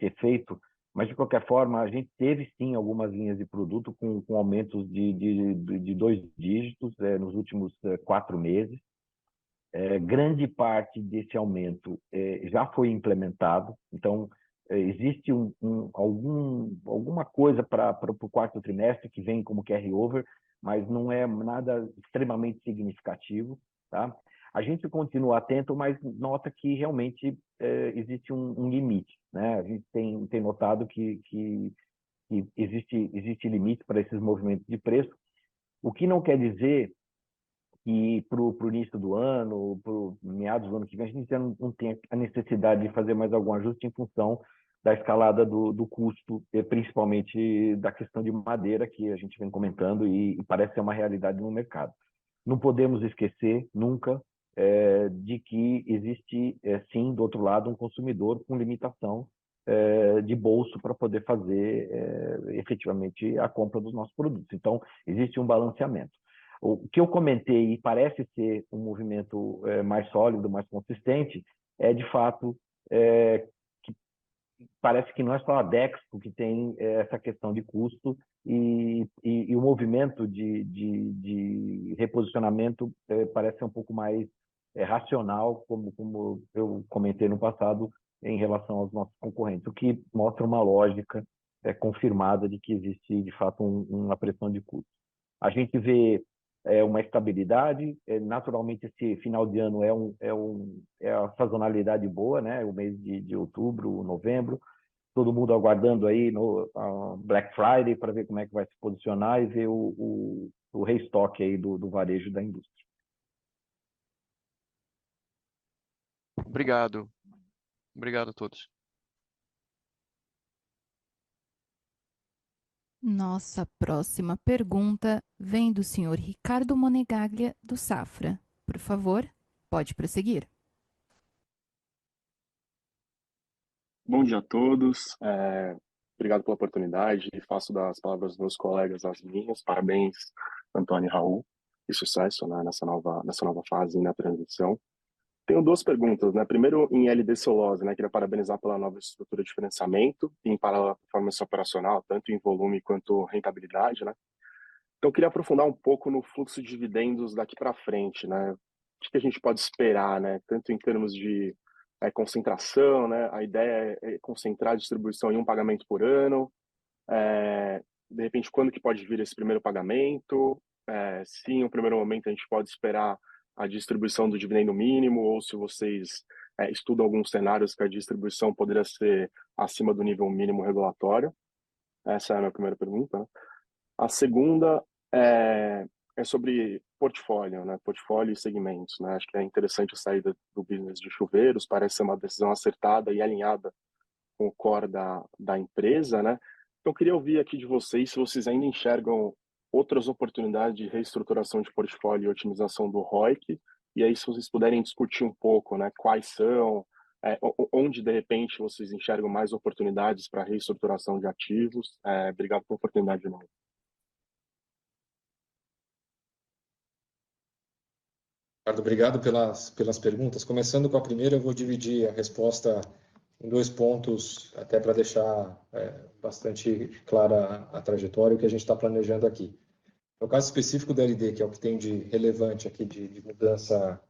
efeito, mas, de qualquer forma, a gente teve, sim, algumas linhas de produto com aumentos de 2 dígitos nos últimos 4 meses. Grande parte desse aumento já foi implementado, então, existe alguma coisa para o quarto trimestre que vem como carry-over, mas não é nada extremamente significativo, tá? A gente continua atento, mas nota que realmente existe um limite, né? A gente tem notado que existe limite para esses movimentos de preço, o que não quer dizer que para o início do ano, para meados do ano que vem, a gente não tem a necessidade de fazer mais algum ajuste em função da escalada do custo, principalmente da questão de madeira, que a gente vem comentando e parece ser uma realidade no mercado. Não podemos esquecer nunca de que existe, sim, do outro lado, um consumidor com limitação de bolso para poder fazer efetivamente a compra dos nossos produtos. Então, existe um balanceamento. O que eu comentei e parece ser um movimento mais sólido, mais consistente, é de fato que parece que não é só a Dexco que tem essa questão de custo e o movimento de reposicionamento parece ser um pouco mais racional, como eu comentei no passado, em relação aos nossos concorrentes, o que mostra uma lógica confirmada de que existe, de fato, uma pressão de custo. A gente vê uma estabilidade, naturalmente esse final de ano é a sazonalidade boa, né? O mês de outubro, novembro, todo mundo aguardando aí no Black Friday para ver como é que vai se posicionar e ver o restock aí do varejo da indústria. Obrigado. Obrigado a todos. Nossa próxima pergunta vem do senhor Ricardo Monegaglia, do Safra. Por favor, pode prosseguir. Bom dia a todos. Obrigado pela oportunidade. Faço das palavras dos meus colegas as minhas. Parabéns, Antônio e Raul, e sucesso, né, nessa nova fase e na transição. Tenho duas perguntas, né? Primeiro, em LD Celulose, né? Queria parabenizar pela nova estrutura de financiamento e em paralelo à performance operacional, tanto em volume quanto rentabilidade, né? Então, eu queria aprofundar um pouco no fluxo de dividendos daqui para frente, né? O que a gente pode esperar, né? Tanto em termos de concentração, né? A ideia é concentrar a distribuição em um pagamento por ano. De repente, quando que pode vir esse primeiro pagamento? Se em um primeiro momento a gente pode esperar a distribuição do dividendo mínimo, ou se vocês estudam alguns cenários que a distribuição poderia ser acima do nível mínimo regulatório. Essa é a minha primeira pergunta, né? A segunda é sobre portfólio, né? Portfólio e segmentos, né? Acho que é interessante a saída do business de chuveiros, parece ser uma decisão acertada e alinhada com o core da empresa, né? Então, eu queria ouvir aqui de vocês se vocês ainda enxergam outras oportunidades de reestruturação de portfólio e otimização do ROIC, e aí se vocês puderem discutir um pouco, né? Quais são, onde de repente vocês enxergam mais oportunidades para reestruturação de ativos. Obrigado pela oportunidade de novo. Ricardo, obrigado pelas perguntas. Começando com a primeira, eu vou dividir a resposta em dois pontos, até para deixar bastante clara a trajetória e o que a gente está planejando aqui. No caso específico da LD, que é o que tem de relevante aqui de mudança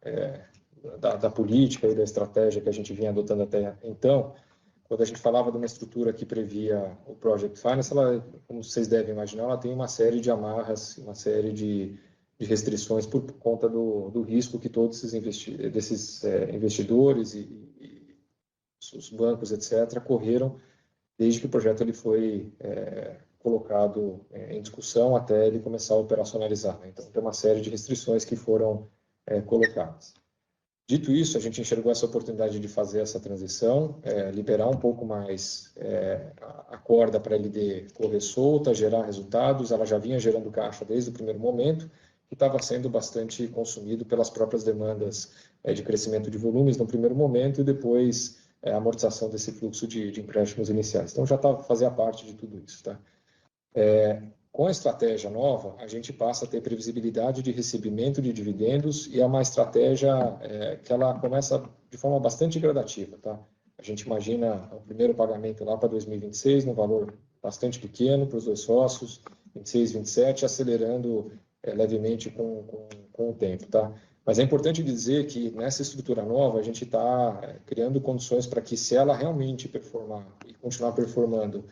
da política e da estratégia que a gente vinha adotando até então, quando a gente falava de uma estrutura que previa o Project Finance, ela, como vocês devem imaginar, ela tem uma série de amarras, uma série de restrições por conta do risco que todos desses investidores e os bancos, etc., correram desde que o projeto ele foi colocado em discussão até ele começar a operacionalizar, né? Então, tem uma série de restrições que foram colocadas. Dito isso, a gente enxergou essa oportunidade de fazer essa transição, liberar um pouco mais a corda para a LD correr solta, gerar resultados. Ela já vinha gerando caixa desde o primeiro momento, que estava sendo bastante consumido pelas próprias demandas de crescimento de volumes no primeiro momento e depois a amortização desse fluxo de empréstimos iniciais. Então, já fazia parte de tudo isso, tá? Com a estratégia nova, a gente passa a ter previsibilidade de recebimento de dividendos e é uma estratégia que ela começa de forma bastante gradativa, tá? A gente imagina o primeiro pagamento lá para 2026, num valor bastante pequeno para os dois sócios, 26, 27, acelerando levemente com o tempo, tá? Mas é importante dizer que nessa estrutura nova a gente está criando condições para que, se ela realmente performar e continuar performando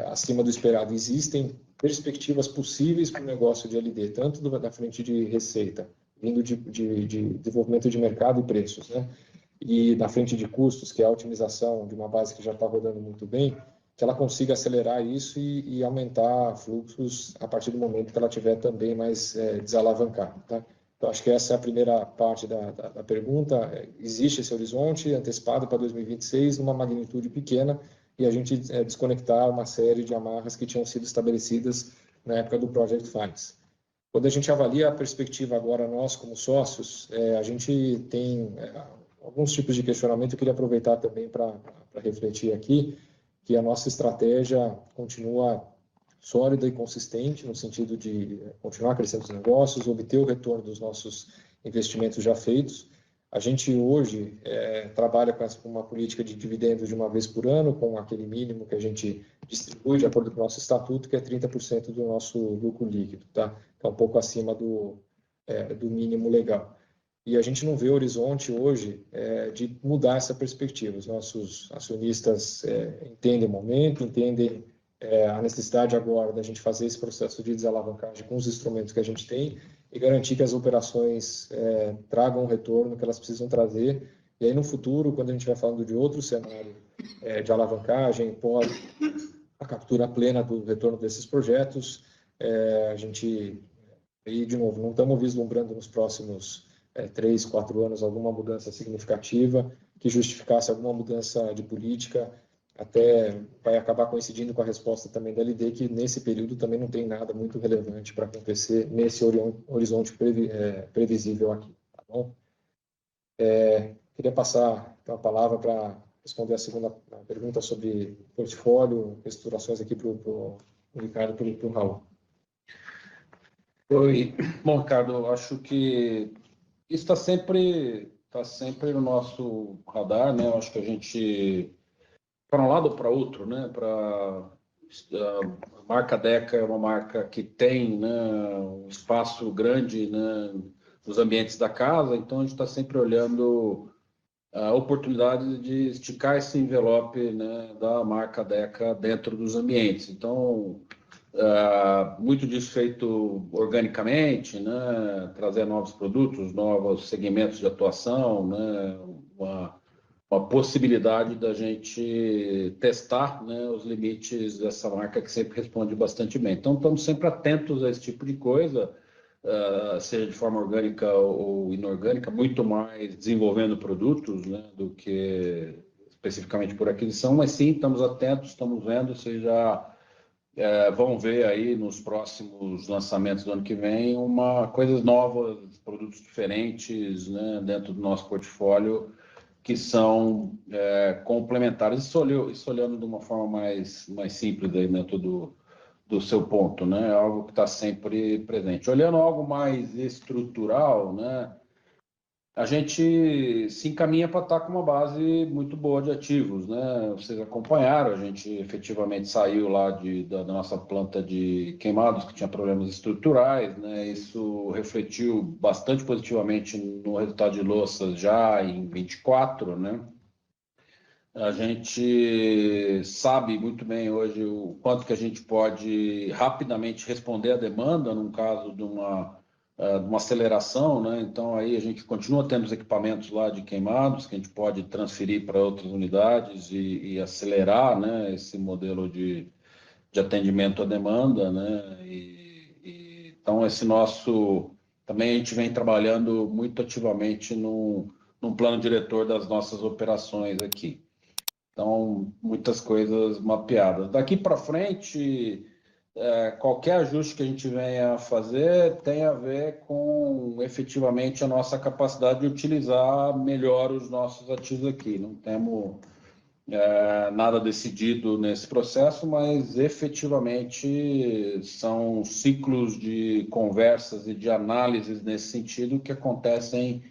acima do esperado, existem perspectivas possíveis para o negócio de LD, tanto da frente de receita vindo de desenvolvimento de mercado e preços, né? E na frente de custos, que é a otimização de uma base que já está rodando muito bem, que ela consiga acelerar isso e aumentar fluxos a partir do momento que ela tiver também mais desalavancada, tá? Então, acho que essa é a primeira parte da pergunta. Existe esse horizonte antecipado para 2026, numa magnitude pequena, e a gente desconectar uma série de amarras que tinham sido estabelecidas na época do Project Finance. Quando a gente avalia a perspectiva agora, nós como sócios, a gente tem alguns tipos de questionamento. Eu queria aproveitar também para refletir aqui que a nossa estratégia continua sólida e consistente, no sentido de continuar crescendo os negócios, obter o retorno dos nossos investimentos já feitos. A gente hoje trabalha com uma política de dividendos de uma vez por ano, com aquele mínimo que a gente distribui de acordo com o nosso estatuto, que é 30% do nosso lucro líquido, tá? Que é um pouco acima do mínimo legal. E a gente não vê horizonte hoje de mudar essa perspectiva. Os nossos acionistas entendem o momento, entendem a necessidade agora da gente fazer esse processo de desalavancagem com os instrumentos que a gente tem e garantir que as operações tragam o retorno que elas precisam trazer. E aí, no futuro, quando a gente vai falando de outro cenário de alavancagem, pós a captura plena do retorno desses projetos, a gente, aí, de novo, não estamos vislumbrando nos próximos 3, 4 anos alguma mudança significativa que justificasse alguma mudança de política. Até vai acabar coincidindo com a resposta também da LD, que nesse período também não tem nada muito relevante para acontecer nesse horizonte previsível aqui, tá bom? Queria passar então, a palavra para responder a segunda pergunta sobre portfólio, reestruturações aqui para o Ricardo e para o Raul. Oi. Bom, Ricardo, eu acho que isso está sempre no nosso radar, né? Eu acho que a gente, para um lado ou para outro, né? A marca Deca é uma marca que tem, né, um espaço grande, né, nos ambientes da casa, então a gente está sempre olhando a oportunidade de esticar esse envelope, né, da marca Deca dentro dos ambientes. Então, muito disso feito organicamente, né, trazer novos produtos, novos segmentos de atuação, né, uma possibilidade da gente testar, né, os limites dessa marca que sempre responde bastante bem. Então, estamos sempre atentos a esse tipo de coisa, seja de forma orgânica ou inorgânica, muito mais desenvolvendo produtos, né, do que especificamente por aquisição, mas sim, estamos atentos, estamos vendo, vocês já vão ver aí nos próximos lançamentos do ano que vem coisas novas, produtos diferentes, né, dentro do nosso portfólio, que são complementares. Isso olhando de uma forma mais simples aí dentro do seu ponto, né? Algo que está sempre presente. Olhando algo mais estrutural, né? A gente se encaminha para estar com uma base muito boa de ativos, né? Vocês acompanharam, a gente efetivamente saiu lá da nossa planta de queimados, que tinha problemas estruturais, né? Isso refletiu bastante positivamente no resultado de louças já em 24, né? A gente sabe muito bem hoje o quanto que a gente pode rapidamente responder à demanda num caso de uma aceleração, né? Então aí a gente continua tendo os equipamentos lá de queimados que a gente pode transferir para outras unidades e acelerar, né, esse modelo de atendimento à demanda, né? Então esse nosso também a gente vem trabalhando muito ativamente num plano diretor das nossas operações aqui. Então, muitas coisas mapeadas. Daqui para frente, qualquer ajuste que a gente venha a fazer tem a ver com, efetivamente, a nossa capacidade de utilizar melhor os nossos ativos aqui. Não temos nada decidido nesse processo, mas, efetivamente, são ciclos de conversas e de análises nesse sentido que acontecem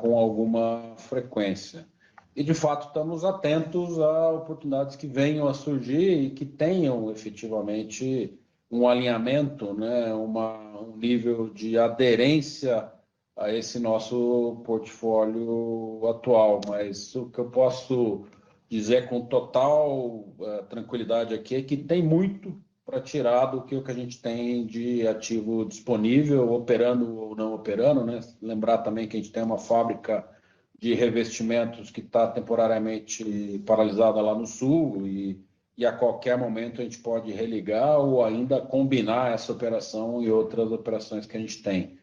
com alguma frequência. E, de fato, estamos atentos a oportunidades que venham a surgir e que tenham, efetivamente, um alinhamento, né, um nível de aderência a esse nosso portfólio atual. Mas o que eu posso dizer com total tranquilidade aqui é que tem muito para tirar do que o que a gente tem de ativo disponível, operando ou não operando, né? Lembrar também que a gente tem uma fábrica de revestimentos que está temporariamente paralisada lá no sul e a qualquer momento a gente pode religar ou ainda combinar essa operação e outras operações que a gente tem.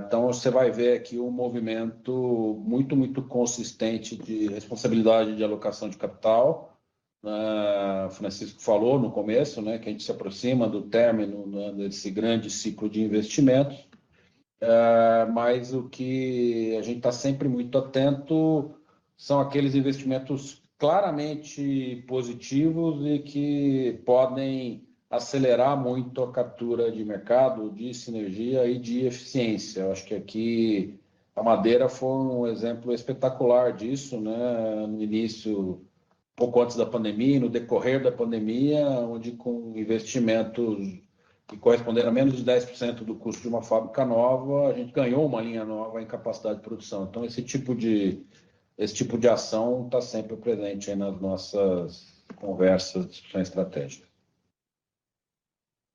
Então, você vai ver aqui um movimento muito, muito consistente de responsabilidade de alocação de capital. O Francisco falou no começo, né, que a gente se aproxima do término, né, desse grande ciclo de investimentos, mas o que a gente está sempre muito atento são aqueles investimentos claramente positivos e que podem acelerar muito a captura de mercado, de sinergia e de eficiência. Eu acho que aqui a Madeira foi um exemplo espetacular disso, né? No início, pouco antes da pandemia, no decorrer da pandemia, onde com investimentos que corresponderam a menos de 10% do custo de uma fábrica nova, a gente ganhou uma linha nova em capacidade de produção. Então, esse tipo de ação está sempre presente aí nas nossas conversas, discussões estratégicas.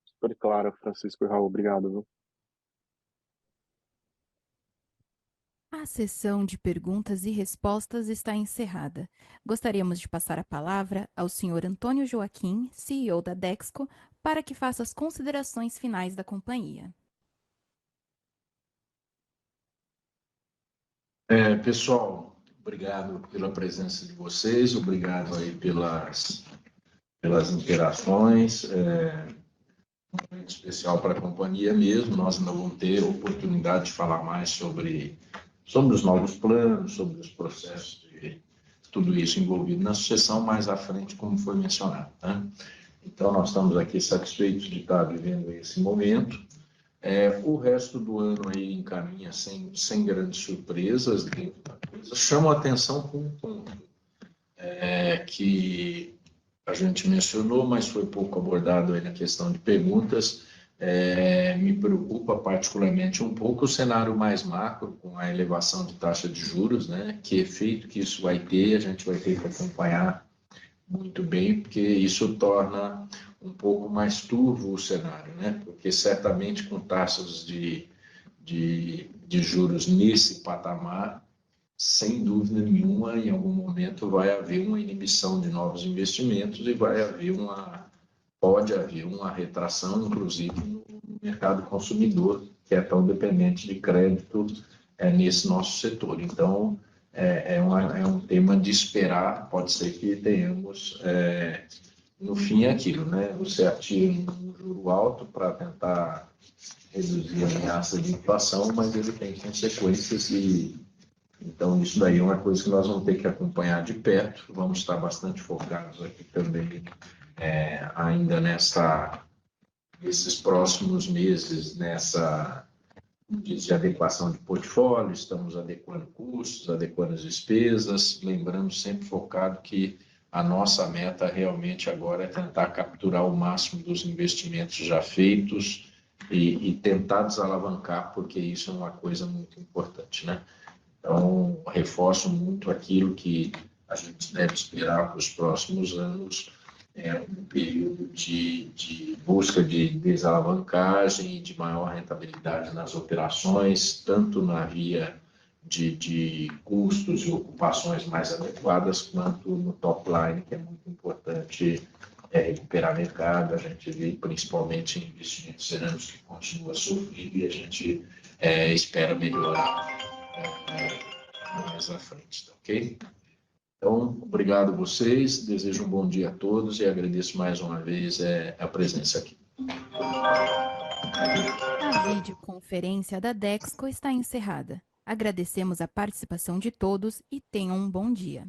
Super claro, Francisco e Raul. Obrigado, viu? A sessão de perguntas e respostas está encerrada. Gostaríamos de passar a palavra ao senhor Antônio Joaquim, CEO da Dexco, para que faça as considerações finais da companhia. Pessoal, obrigado pela presença de vocês, obrigado aí pelas interações, um momento especial para a companhia mesmo. Nós ainda vamos ter oportunidade de falar mais sobre os novos planos, sobre os processos de tudo isso envolvido na sucessão mais à frente, como foi mencionado, né? Então, nós estamos aqui satisfeitos de estar vivendo esse momento. O resto do ano aí encaminha sem grandes surpresas. Chama a atenção com um ponto que a gente mencionou, mas foi pouco abordado aí na questão de perguntas. Me preocupa particularmente um pouco o cenário mais macro, com a elevação de taxa de juros, né? Que efeito que isso vai ter, a gente vai ter que acompanhar muito bem, porque isso torna um pouco mais turvo o cenário, né? Porque certamente com taxas de juros nesse patamar, sem dúvida nenhuma, em algum momento vai haver uma inibição de novos investimentos e pode haver uma retração, inclusive, no mercado consumidor, que é tão dependente de crédito nesse nosso setor. Então, é um tema de esperar. Pode ser que tenhamos, no fim, aquilo, né? Você atira um juro alto para tentar reduzir a ameaça de inflação, mas ele tem consequências então, isso daí é uma coisa que nós vamos ter que acompanhar de perto. Vamos estar bastante focados aqui também, ainda nesses próximos meses, de adequação de portfólio. Estamos adequando custos, adequando as despesas, lembrando sempre focado que a nossa meta realmente agora é tentar capturar o máximo dos investimentos já feitos e tentar desalavancar, porque isso é uma coisa muito importante, né? Então, reforço muito aquilo que a gente deve esperar para os próximos anos, um período de busca de desalavancagem e de maior rentabilidade nas operações, tanto na via de custos e ocupações mais adequadas, quanto no top line, que é muito importante recuperar mercado. A gente vê principalmente em investimentos cerâmicos que continua sofrendo e a gente espera melhorar mais à frente, tá ok? Então, obrigado a vocês, desejo um bom dia a todos e agradeço mais uma vez a presença aqui. A videoconferência da Dexco está encerrada. Agradecemos a participação de todos e tenham um bom dia.